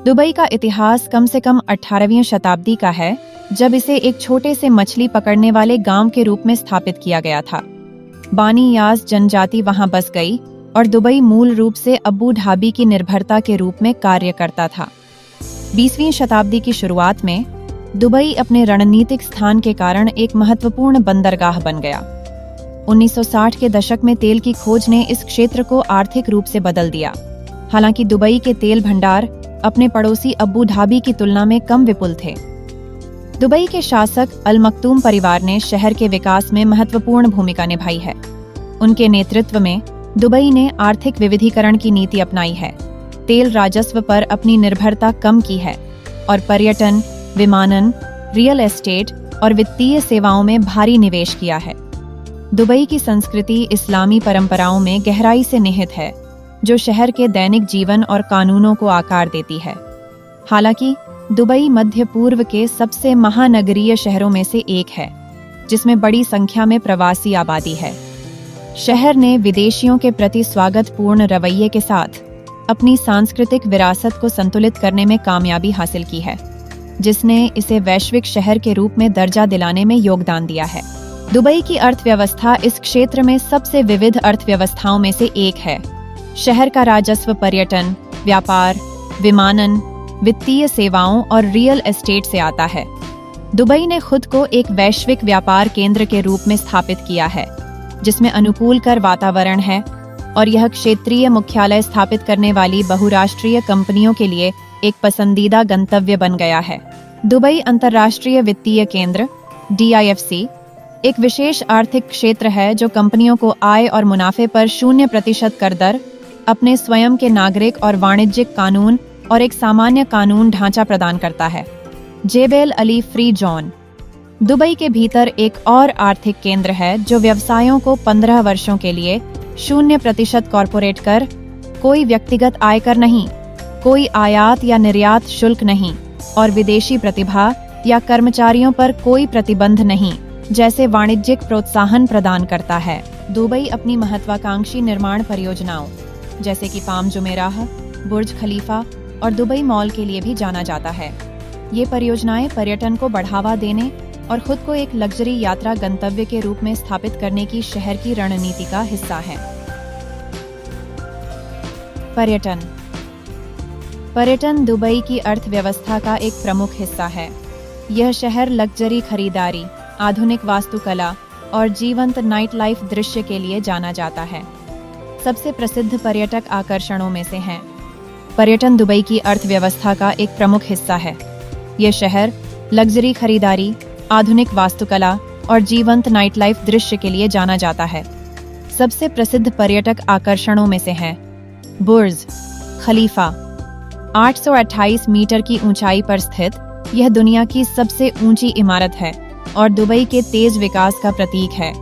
Dubai का इतिहास कम से कम 18वीं शताब्दी का है, जब इसे एक छोटे से मछली पकड़ने वाले गांव के रूप में स्थापित किया गया था। बानी याज जनजाति वहां बस गई और दुबई मूल रूप से अबू धाबी की निर्भरता के रूप में कार्य करता था। 20वीं शताब्दी की शुरुआत में दुबई अपने रणनीतिक स्थान के कारण एक महत्वपूर्ण बंदरगाह बन गया। 1960 के दशक में तेल की खोज ने इस क्षेत्र को आर्थिक रूप से बदल दिया। हालांकि दुबई के तेल भंडार अपने पड़ोसी अबू धाबी की तुलना में कम विपुल थे। दुबई के शासक अल मक्तूम परिवार ने शहर के विकास में महत्वपूर्ण भूमिका निभाई है। उनके नेतृत्व में दुबई ने आर्थिक विविधीकरण की नीति अपनाई है, तेल राजस्व पर अपनी निर्भरता कम की है और पर्यटन, विमानन, रियल एस्टेट और वित्तीय सेवाओं में भारी निवेश किया है। दुबई की संस्कृति इस्लामी परंपराओं में गहराई से निहित है, जो शहर के दैनिक जीवन और कानूनों को आकार देती है। हालांकि दुबई मध्य पूर्व के सबसे महानगरीय शहरों में से एक है, जिसमें बड़ी संख्या में प्रवासी आबादी है। शहर ने विदेशियों के प्रति स्वागतपूर्ण रवैये के साथ अपनी सांस्कृतिक विरासत को संतुलित करने में कामयाबी हासिल की है, जिसने इसे वैश्विक शहर के रूप में दर्जा दिलाने में योगदान दिया है। दुबई की अर्थव्यवस्था इस क्षेत्र में सबसे विविध अर्थव्यवस्थाओं में से एक है। शहर का राजस्व पर्यटन, व्यापार, विमानन, वित्तीय सेवाओं और रियल एस्टेट से आता है। दुबई ने खुद को एक वैश्विक व्यापार केंद्र के रूप में स्थापित किया है, जिसमें अनुकूल कर वातावरण है और यह क्षेत्रीय मुख्यालय स्थापित करने वाली बहुराष्ट्रीय कंपनियों के लिए एक पसंदीदा गंतव्य बन गया है। दुबई अंतर्राष्ट्रीय वित्तीय केंद्र (DIFC) एक विशेष आर्थिक क्षेत्र है जो कंपनियों को आय और मुनाफे पर 0% कर दर, अपने स्वयं के नागरिक और वाणिज्यिक कानून और एक सामान्य कानून ढांचा प्रदान करता है। जेबेल अली फ्री जोन दुबई के भीतर एक और आर्थिक केंद्र है जो व्यवसायों को 15 वर्षों के लिए 0% कॉर्पोरेट कर, कोई व्यक्तिगत आयकर नहीं, कोई आयात या निर्यात शुल्क नहीं और विदेशी प्रतिभा या कर्मचारियों पर कोई प्रतिबंध नहीं जैसे वाणिज्यिक प्रोत्साहन प्रदान करता है। दुबई अपनी महत्वाकांक्षी निर्माण परियोजनाओं जैसे कि पाम जुमेराह, बुर्ज खलीफा और दुबई मॉल के लिए भी जाना जाता है। ये परियोजनाएं पर्यटन को बढ़ावा देने और खुद को एक लग्जरी यात्रा गंतव्य के रूप में स्थापित करने की शहर की रणनीति का हिस्सा है। पर्यटन दुबई की अर्थव्यवस्था का एक प्रमुख हिस्सा है। यह शहर लग्जरी खरीदारी, आधुनिक वास्तुकला और जीवंत नाइट लाइफ दृश्य के लिए जाना जाता है। सबसे प्रसिद्ध पर्यटक आकर्षणों में से हैं। पर्यटन दुबई की अर्थव्यवस्था का एक प्रमुख हिस्सा है। यह शहर लग्जरी खरीदारी, आधुनिक वास्तुकला और जीवंत नाइट लाइफ दृश्य के लिए जाना जाता है। सबसे प्रसिद्ध पर्यटक आकर्षणों में से हैं बुर्ज खलीफा, 828 मीटर की ऊंचाई पर स्थित यह दुनिया की सबसे ऊंची इमारत है और दुबई के तेज विकास का प्रतीक है।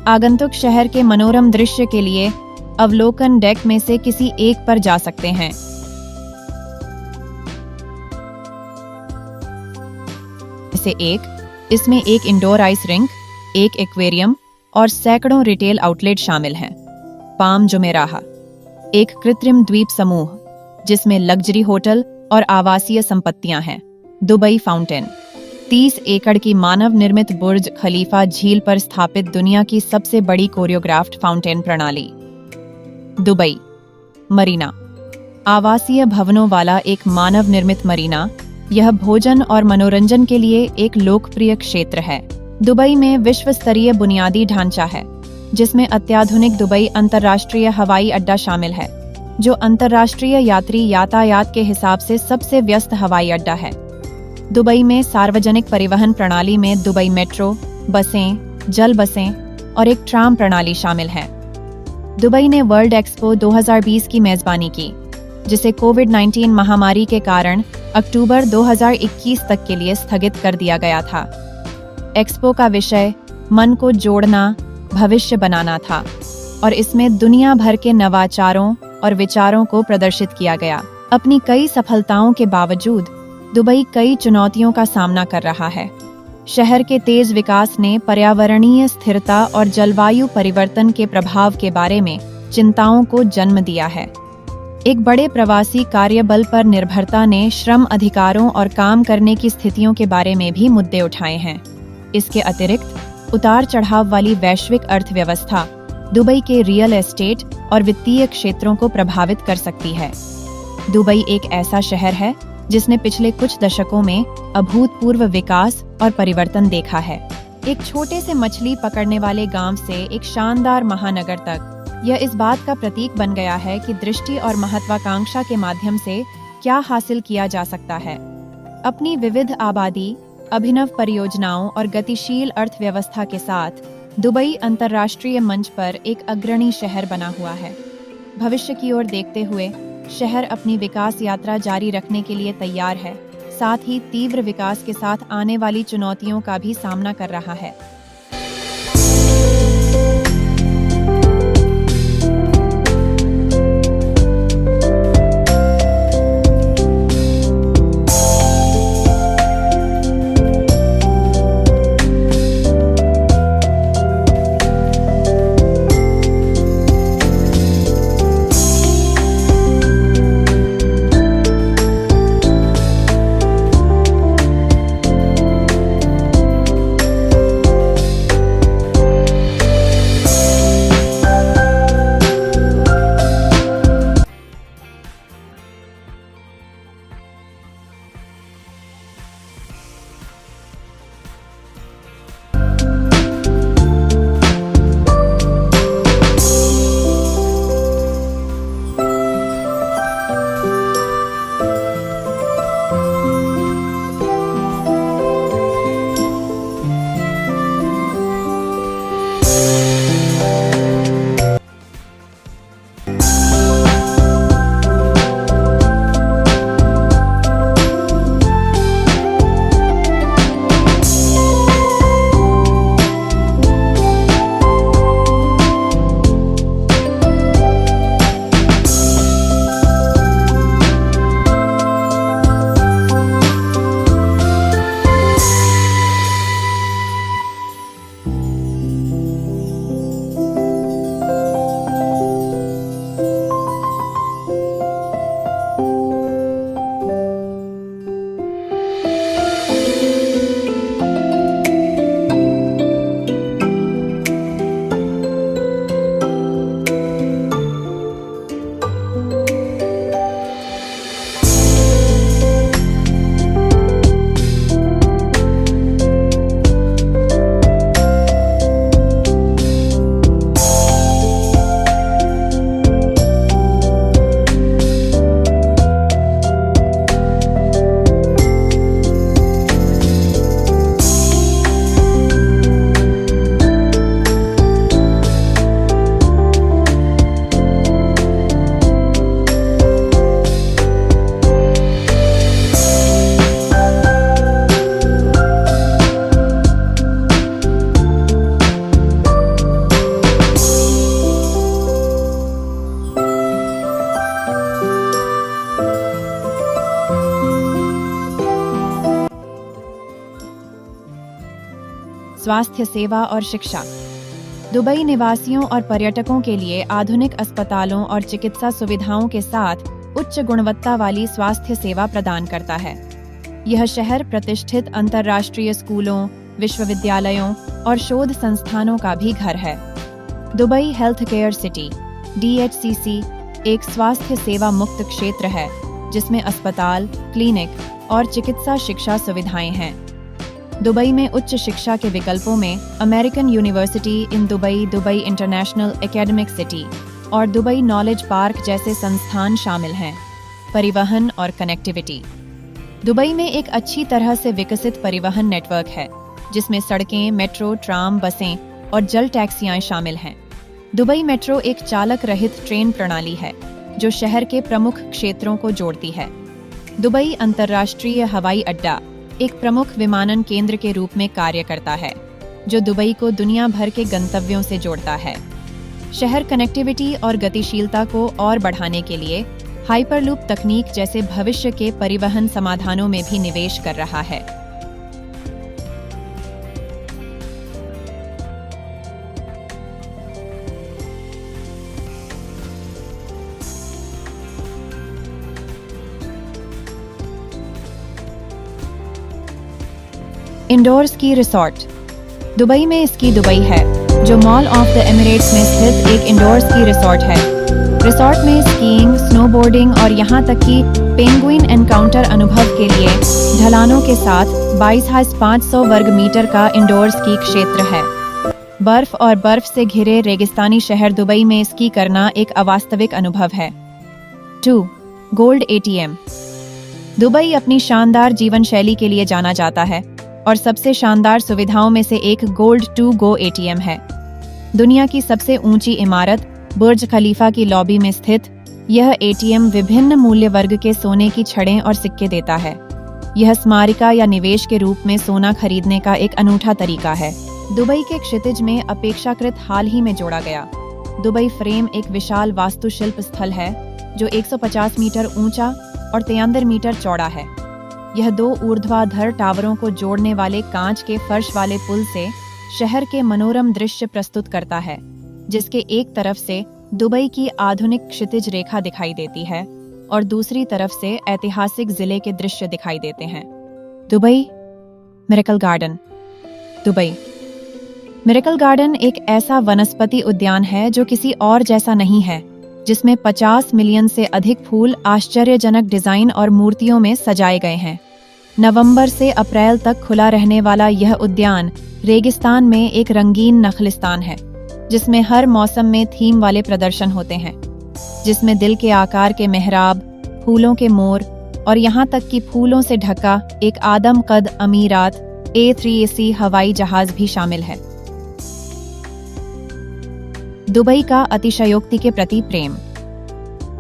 आगंतुक शहर के मनोरम दृश्य के लिए अवलोकन डेक में से किसी एक पर जा सकते हैं। इसमें एक इंडोर आइस रिंक, एक एक्वेरियम और सैकड़ों रिटेल आउटलेट शामिल हैं। पाम जुमेराह एक कृत्रिम द्वीप समूह जिसमें लग्जरी होटल और आवासीय संपत्तियां हैं। दुबई फाउंटेन 30 एकड़ की मानव निर्मित बुर्ज खलीफा झील पर स्थापित दुनिया की सबसे बड़ी कोरियोग्राफ्ड फाउंटेन प्रणाली। दुबई मरीना आवासीय भवनों वाला एक मानव निर्मित मरीना। यह भोजन और मनोरंजन के लिए एक लोकप्रिय क्षेत्र है। दुबई में विश्व स्तरीय बुनियादी ढांचा है, जिसमें अत्याधुनिक दुबई अंतर्राष्ट्रीय हवाई अड्डा शामिल है, जो अंतर्राष्ट्रीय यात्री यातायात के हिसाब से सबसे व्यस्त हवाई अड्डा है। दुबई में सार्वजनिक परिवहन प्रणाली में दुबई मेट्रो, बसें, जल बसें और एक ट्राम प्रणाली शामिल है। दुबई ने वर्ल्ड एक्सपो 2020 की मेजबानी की, जिसे कोविड-19 महामारी के कारण अक्टूबर 2021 तक के लिए स्थगित कर दिया गया था। एक्सपो का विषय मन को जोड़ना, भविष्य बनाना था और इसमें दुनिया भर के नवाचारों और विचारों को प्रदर्शित किया गया। अपनी कई सफलताओं के बावजूद दुबई कई चुनौतियों का सामना कर रहा है। शहर के तेज विकास ने पर्यावरणीय स्थिरता और जलवायु परिवर्तन के प्रभाव के बारे में चिंताओं को जन्म दिया है। एक बड़े प्रवासी कार्यबल पर निर्भरता ने श्रम अधिकारों और काम करने की स्थितियों के बारे में भी मुद्दे उठाए हैं। इसके अतिरिक्त उतार चढ़ाव वाली वैश्विक अर्थव्यवस्था दुबई के रियल एस्टेट और वित्तीय क्षेत्रों को प्रभावित कर सकती है। दुबई एक ऐसा शहर है जिसने पिछले कुछ दशकों में अभूतपूर्व विकास और परिवर्तन देखा है। एक छोटे से मछली पकड़ने वाले गांव से एक शानदार महानगर तक, यह इस बात का प्रतीक बन गया है कि दृष्टि और महत्वाकांक्षा के माध्यम से क्या हासिल किया जा सकता है। अपनी विविध आबादी, अभिनव परियोजनाओं और गतिशील अर्थव्यवस्था के साथ दुबई अंतर्राष्ट्रीय मंच पर एक अग्रणी शहर बना हुआ है। भविष्य की ओर देखते हुए शहर अपनी विकास यात्रा जारी रखने के लिए तैयार है, साथ ही तीव्र विकास के साथ आने वाली चुनौतियों का भी सामना कर रहा है। स्वास्थ्य सेवा और शिक्षा। दुबई निवासियों और पर्यटकों के लिए आधुनिक अस्पतालों और चिकित्सा सुविधाओं के साथ उच्च गुणवत्ता वाली स्वास्थ्य सेवा प्रदान करता है। यह शहर प्रतिष्ठित अंतर्राष्ट्रीय स्कूलों, विश्वविद्यालयों और शोध संस्थानों का भी घर है। Dubai health care city (DHCC) एक स्वास्थ्य सेवा मुक्त क्षेत्र है जिसमें अस्पताल, क्लिनिक और चिकित्सा शिक्षा सुविधाएं हैं। दुबई में उच्च शिक्षा के विकल्पों में American university in Dubai, Dubai international academic city और दुबई नॉलेज पार्क जैसे संस्थान शामिल हैं। परिवहन और कनेक्टिविटी। दुबई में एक अच्छी तरह से विकसित परिवहन नेटवर्क है जिसमें सड़कें, मेट्रो, ट्राम, बसें और जल टैक्सियां शामिल हैं। दुबई मेट्रो एक चालक रहित ट्रेन प्रणाली है जो शहर के प्रमुख क्षेत्रों को जोड़ती है। दुबई अंतर्राष्ट्रीय हवाई अड्डा एक प्रमुख विमानन केंद्र के रूप में कार्य करता है जो दुबई को दुनिया भर के गंतव्यों से जोड़ता है। शहर कनेक्टिविटी और गतिशीलता को और बढ़ाने के लिए हाइपरलूप तकनीक जैसे भविष्य के परिवहन समाधानों में भी निवेश कर रहा है। Indoor ski resort. दुबई में स्की दुबई है, जो मॉल ऑफ द एमिरेट्स में स्थित एक इंडोर स्की रिसॉर्ट है। रिसॉर्ट में स्कीइंग, स्नोबोर्डिंग और यहाँ तक कि पेंगुइन एनकाउंटर अनुभव के लिए ढलानों के साथ 22,500 वर्ग मीटर का इंडोर स्की क्षेत्र है। बर्फ और बर्फ से घिरे रेगिस्तानी शहर दुबई में स्की करना एक अवास्तविक अनुभव है। 2. Gold ATM. दुबई अपनी शानदार जीवन शैली के लिए जाना जाता है और सबसे शानदार सुविधाओं में से एक गोल्ड टू गो एटीएम है। दुनिया की सबसे ऊंची इमारत बुर्ज खलीफा की लॉबी में स्थित यह एटीएम विभिन्न मूल्य वर्ग के सोने की छड़ें और सिक्के देता है। यह स्मारिका या निवेश के रूप में सोना खरीदने का एक अनूठा तरीका है। दुबई के क्षितिज में अपेक्षाकृत हाल ही में जोड़ा गया दुबई फ्रेम एक विशाल वास्तुशिल्प स्थल है जो 150 मीटर ऊंचा और 73 मीटर चौड़ा है। यह 2 ऊर्ध्वाधर टावरों को जोड़ने वाले कांच के फर्श वाले पुल से शहर के मनोरम दृश्य प्रस्तुत करता है, जिसके एक तरफ से दुबई की आधुनिक क्षितिज रेखा दिखाई देती है और दूसरी तरफ से ऐतिहासिक जिले के दृश्य दिखाई देते हैं। Dubai miracle garden. Dubai miracle garden एक ऐसा वनस्पति उद्यान है जो किसी और जैसा नहीं है, जिसमें 50 मिलियन से अधिक फूल आश्चर्यजनक डिजाइन और मूर्तियों में सजाए गए हैं। नवंबर से अप्रैल तक खुला रहने वाला यह उद्यान रेगिस्तान में एक रंगीन नखलिस्तान है, जिसमें हर मौसम में थीम वाले प्रदर्शन होते हैं, जिसमें दिल के आकार के मेहराब, फूलों के मोर और यहाँ तक कि फूलों से ढका एक आदमकद अमीरात A380 हवाई जहाज भी शामिल है। दुबई का अतिशयोक्ति के प्रति प्रेम।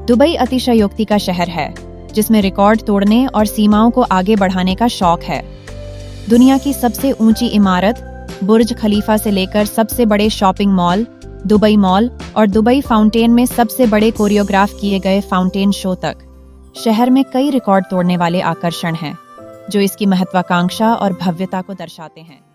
दुबई अतिशयोक्ति का शहर है, जिसमें रिकॉर्ड तोड़ने और सीमाओं को आगे बढ़ाने का शौक है। दुनिया की सबसे ऊंची इमारत बुर्ज खलीफा से लेकर सबसे बड़े शॉपिंग मॉल, दुबई मॉल और दुबई फाउंटेन में सबसे बड़े कोरियोग्राफ किए गए फाउंटेन शो तक, शहर में कई रिकॉर्ड तोड़ने वाले आकर्षण हैं, जो इसकी महत्वाकांक्षा और भव्यता को दर्शाते हैं।